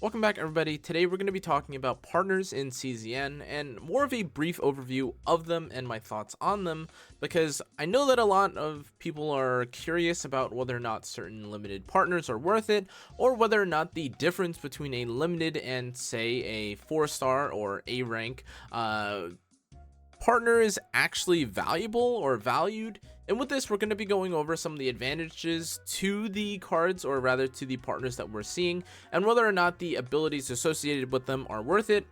Welcome back, everybody. Today we're going to be talking about partners in CZN and more of a brief overview of them and my thoughts on them, because I know that a lot of people are curious about whether or not certain limited partners are worth it, or whether or not the difference between a limited and, say, a 4-star or A rank partner is actually valuable or valued. And with this, we're going to be going over some of the advantages to the cards, or rather to the partners that we're seeing, and whether or not the abilities associated with them are worth it.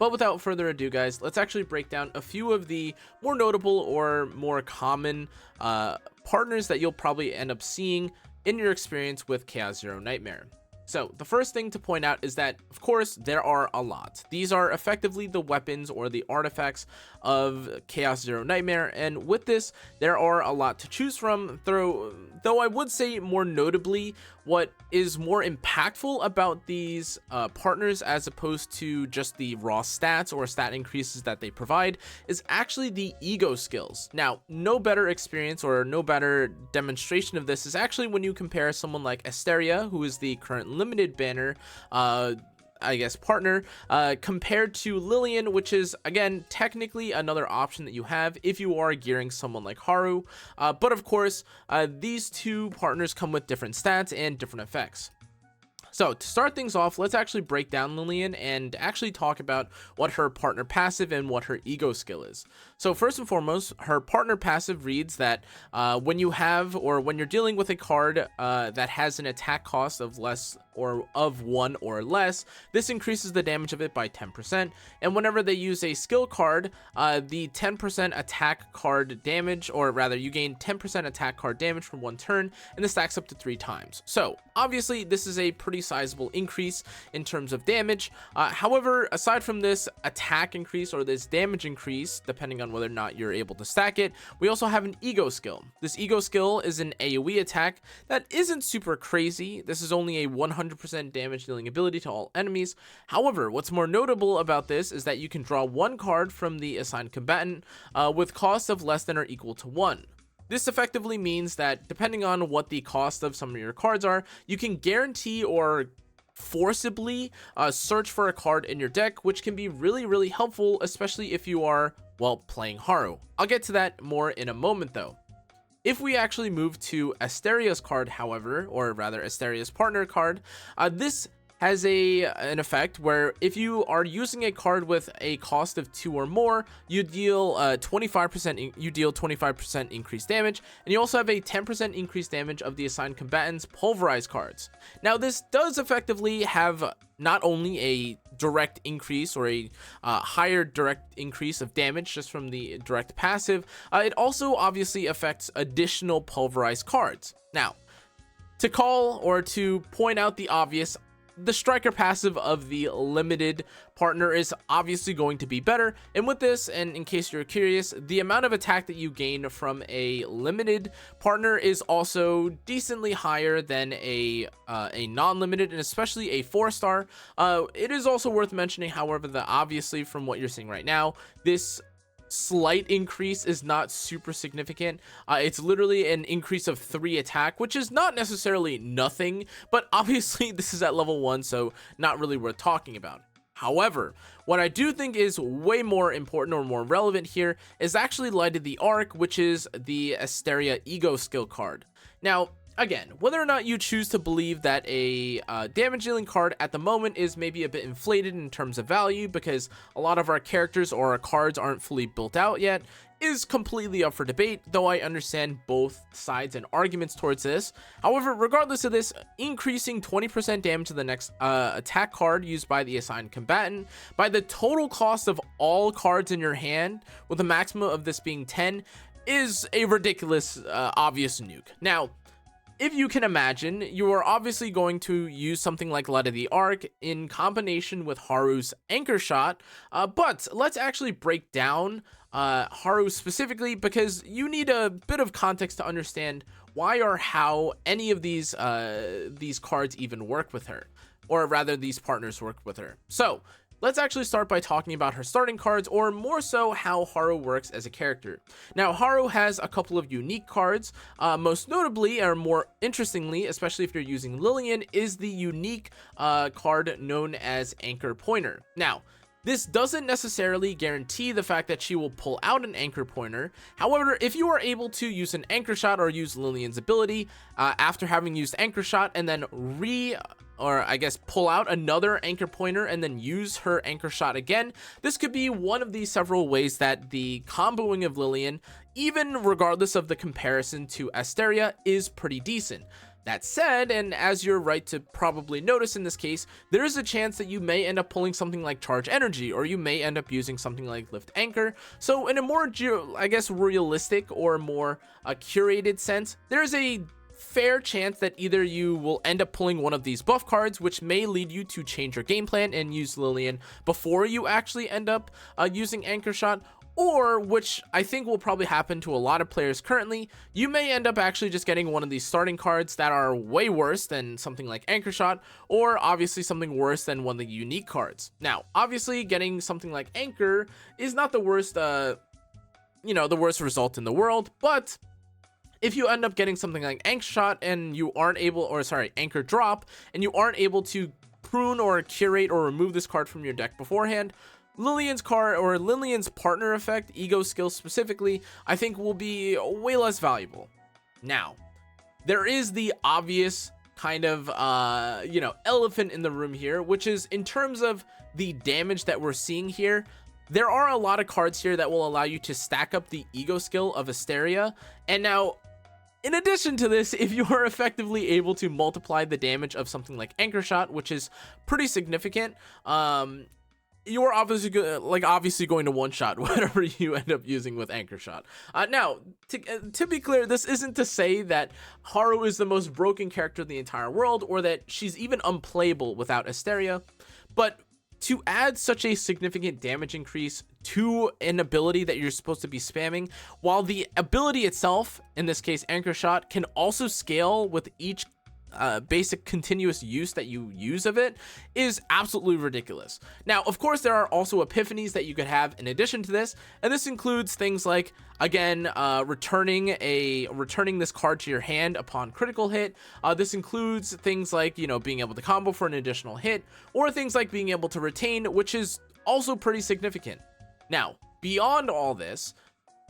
But without further ado, guys, let's actually break down a few of the more notable or more common partners that you'll probably end up seeing in your experience with Chaos Zero Nightmare. So the first thing to point out is that, of course, there are a lot. These are effectively the weapons or the artifacts of Chaos Zero Nightmare, and with this, there are a lot to choose from, though I would say more notably what is more impactful about these partners, as opposed to just the raw stats or stat increases that they provide, is actually the ego skills. Now, no better experience or no better demonstration of this is actually when you compare someone like Asteria, who is the current limited banner partner, compared to Lillian, which is, again, technically another option that you have if you are gearing someone like Haru. But of course, these two partners come with different stats and different effects. So to start things off, let's actually break down Lillian and actually talk about what her partner passive and what her ego skill is. So first and foremost, her partner passive reads that when you're dealing with a card that has an attack cost of less or of 1 or less, this increases the damage of it by 10%. And whenever they use a skill card, the 10% attack card damage, or rather you gain 10% attack card damage for one turn, and this stacks up to 3 times. So obviously this is a pretty sizable increase in terms of damage. However, aside from this attack increase or this damage increase, depending on whether or not you're able to stack it, we also have an ego skill. This ego skill is an AoE attack that isn't super crazy. This is only a 100% damage dealing ability to all enemies. However, what's more notable about this is that you can draw 1 card from the assigned combatant with cost of less than or equal to 1. This effectively means that depending on what the cost of some of your cards are, you can guarantee or forcibly search for a card in your deck, which can be really helpful, especially if you are, well, playing Haru. I'll get to that more in a moment though. If we actually move to Asteria's card, however, or rather Asteria's partner card, this has an effect where if you are using a card with a cost of 2 or more, you deal 25% increased damage, and you also have a 10% increased damage of the assigned combatant's pulverized cards. Now, this does effectively have not only a direct increase or a higher direct increase of damage just from the direct passive, it also obviously affects additional pulverized cards. Now, to call or to point out the obvious, the striker passive of the limited partner is obviously going to be better, and with this, and in case you're curious, the amount of attack that you gain from a limited partner is also decently higher than a non-limited, and especially a 4-star. It is also worth mentioning, however, that obviously from what you're seeing right now, this slight increase is not super significant. It's literally an increase of 3 attack, which is not necessarily nothing, but obviously this is at level 1, so not really worth talking about. However, what I do think is way more important or more relevant here is actually Light of the Arc, which is the Asteria ego skill card. Now, again, whether or not you choose to believe that a damage dealing card at the moment is maybe a bit inflated in terms of value because a lot of our characters or our cards aren't fully built out yet, is completely up for debate, though I understand both sides and arguments towards this. However, regardless of this, increasing 20% damage to the next attack card used by the assigned combatant by the total cost of all cards in your hand, with a maximum of this being 10, is a ridiculous obvious nuke. Now, if you can imagine, you are obviously going to use something like Light of the Arc in combination with Haru's Anchor Shot, but let's actually break down Haru specifically, because you need a bit of context to understand why or how any of these cards even work with her, or rather these partners work with her. So let's actually start by talking about her starting cards, or more so how Haru works as a character. Now, Haru has a couple of unique cards, most notably, or more interestingly, especially if you're using Lillian, is the unique card known as Anchor Pointer. Now, this doesn't necessarily guarantee the fact that she will pull out an anchor pointer. However, if you are able to use an anchor shot or use Lillian's ability after having used anchor shot and then pull out another anchor pointer and then use her anchor shot again, this could be one of the several ways that the comboing of Lillian, even regardless of the comparison to Asteria, is pretty decent. That said, and as you're right to probably notice in this case, there is a chance that you may end up pulling something like Charge Energy, or you may end up using something like Lift Anchor. So in a more, realistic or more curated sense, there is a fair chance that either you will end up pulling one of these buff cards, which may lead you to change your game plan and use Lillian before you actually end up using Anchor Shot, or, which I think will probably happen to a lot of players currently, you may end up actually just getting one of these starting cards that are way worse than something like Anchor Shot, or obviously something worse than one of the unique cards. Now, obviously getting something like Anchor is not the worst, the worst result in the world, but if you end up getting something like Anchor Shot and you aren't able, Anchor Drop, and you aren't able to prune or curate or remove this card from your deck beforehand, Lillian's card, or Lillian's partner effect, ego skill specifically, I think will be way less valuable. Now, there is the obvious kind of, elephant in the room here, which is in terms of the damage that we're seeing here. There are a lot of cards here that will allow you to stack up the ego skill of Asteria. And now, in addition to this, if you are effectively able to multiply the damage of something like Anchor Shot, which is pretty significant, you're obviously going to one-shot whatever you end up using with Anchor Shot. Now, to be clear, this isn't to say that Haru is the most broken character in the entire world, or that she's even unplayable without Asteria, but to add such a significant damage increase to an ability that you're supposed to be spamming, while the ability itself, in this case Anchor Shot, can also scale with each basic continuous use that you use of it, is absolutely ridiculous. Now, of course, there are also epiphanies that you could have in addition to this, and this includes things like, again, returning this card to your hand upon critical hit. This includes things like, being able to combo for an additional hit, or things like being able to retain, which is also pretty significant. Now, beyond all this,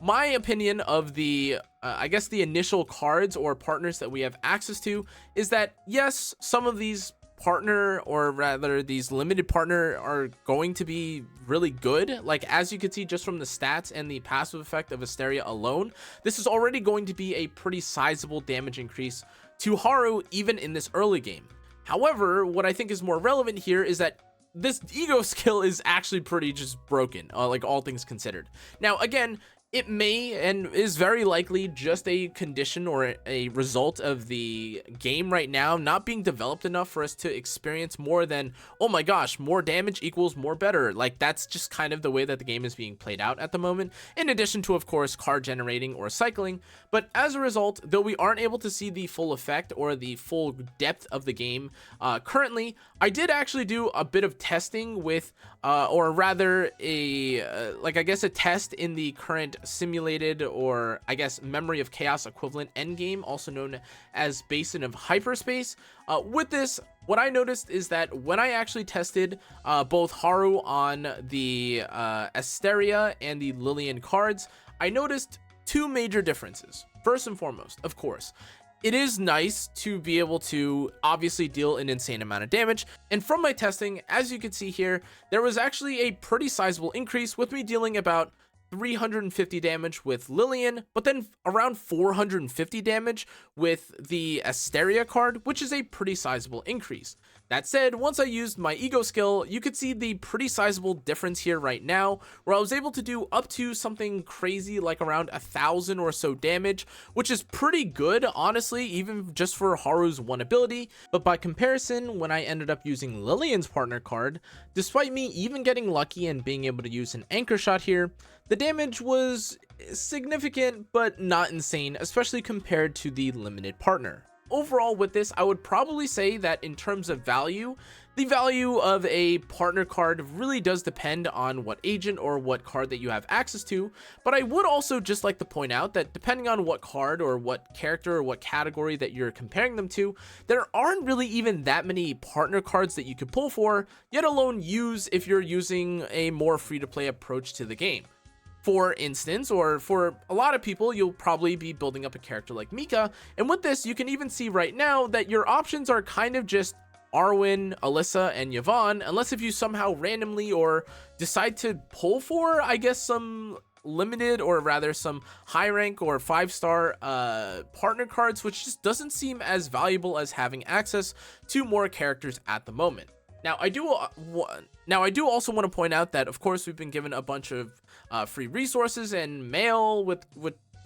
my opinion of the the initial cards or partners that we have access to is that, yes, some of these partner, or rather these limited partner, are going to be really good. Like, as you can see just from the stats and the passive effect of Asteria alone, this is already going to be a pretty sizable damage increase to Haru even in this early game. However, what I think is more relevant here is that this ego skill is actually pretty just broken, like all things considered. Now, again, it may and is very likely just a condition or a result of the game right now not being developed enough for us to experience more than, oh my gosh, more damage equals more better. Like, that's just kind of the way that the game is being played out at the moment, in addition to, of course, card generating or cycling. But as a result, though we aren't able to see the full effect or the full depth of the game currently, I did actually do a bit of testing with, or rather a test in the current simulated, or Memory of Chaos equivalent endgame, also known as Basin of Hyperspace. With this, what I noticed is that when I actually tested both Haru on the Asteria and the Lillian cards, I noticed two major differences. First and foremost, of course, it is nice to be able to obviously deal an insane amount of damage, and from my testing, as you can see here, there was actually a pretty sizable increase with me dealing about 350 damage with Lillian, but then around 450 damage with the Asteria card, which is a pretty sizable increase. That said, once I used my ego skill, you could see the pretty sizable difference here right now, where I was able to do up to something crazy like around 1,000 or so damage, which is pretty good, honestly, even just for Haru's one ability. But by comparison, when I ended up using Lillian's partner card, despite me even getting lucky and being able to use an Anchor Shot here, the damage was significant but not insane, especially compared to the limited partner. overall with this, I would probably say that in terms of value, the value of a partner card really does depend on what agent or what card that you have access to, but I would also just like to point out that depending on what card or what character or what category that you're comparing them to, there aren't really even that many partner cards that you could pull for, yet alone use if you're using a more free-to-play approach to the game. For instance, or for a lot of people, you'll probably be building up a character like Mika, and with this, you can even see right now that your options are kind of just Arwen, Alyssa, and Yvonne, unless if you somehow randomly or decide to pull for, I guess, some limited or rather some high rank or 5-star partner cards, which just doesn't seem as valuable as having access to more characters at the moment. Now, I do also want to point out that, of course, we've been given a bunch of free resources and mail with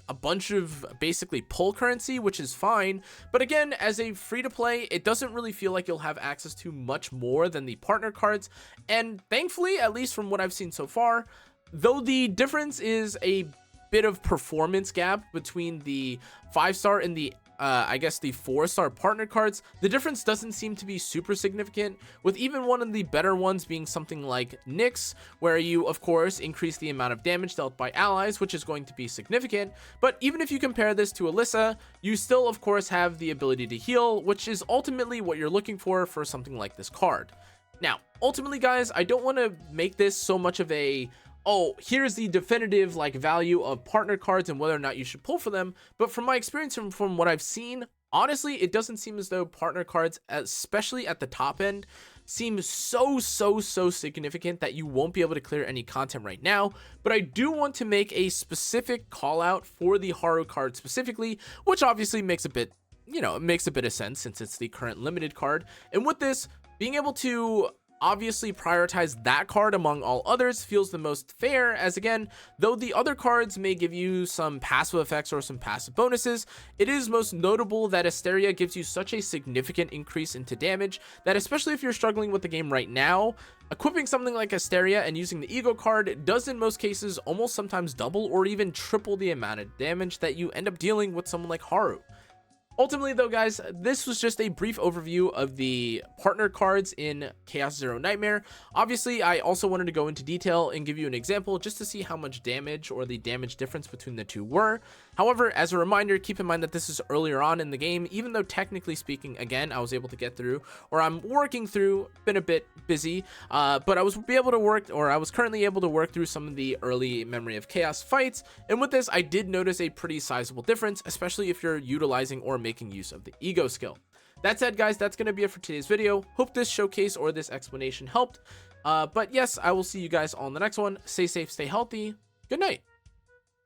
a bunch of basically pull currency, which is fine. But again, as a free-to-play, it doesn't really feel like you'll have access to much more than the partner cards. And thankfully, at least from what I've seen so far, though the difference is a bit of performance gap between the 5-star and the I guess the 4-star partner cards, the difference doesn't seem to be super significant, with even one of the better ones being something like Nyx, where you of course increase the amount of damage dealt by allies, which is going to be significant. But even if you compare this to Alyssa, you still of course have the ability to heal, which is ultimately what you're looking for something like this card. Now, ultimately guys, I don't want to make this so much of a here's the definitive like value of partner cards and whether or not you should pull for them. But from my experience and from what I've seen, honestly, it doesn't seem as though partner cards, especially at the top end, seem so significant that you won't be able to clear any content right now. But I do want to make a specific call out for the Haru card specifically, which obviously makes a bit, it makes a bit of sense since it's the current limited card. And with this, being able to obviously prioritize that card among all others feels the most fair, as again, though the other cards may give you some passive effects or some passive bonuses, it is most notable that Asteria gives you such a significant increase into damage that, especially if you're struggling with the game right now, equipping something like Asteria and using the ego card does in most cases almost sometimes double or even triple the amount of damage that you end up dealing with someone like Haru. Ultimately though guys, this was just a brief overview of the partner cards in Chaos Zero Nightmare. Obviously, I also wanted to go into detail and give you an example just to see how much damage or the damage difference between the two were. However, as a reminder, keep in mind that this is earlier on in the game, even though technically speaking, again, I was able to get through, or I'm working through, been a bit busy, but I was currently able to work through some of the early Memory of Chaos fights, and with this, I did notice a pretty sizable difference, especially if you're utilizing or making use of the ego skill. That said guys, that's going to be it for today's video. Hope this showcase or this explanation helped, but yes, I will see you guys on the next one. Stay safe, stay healthy, good night.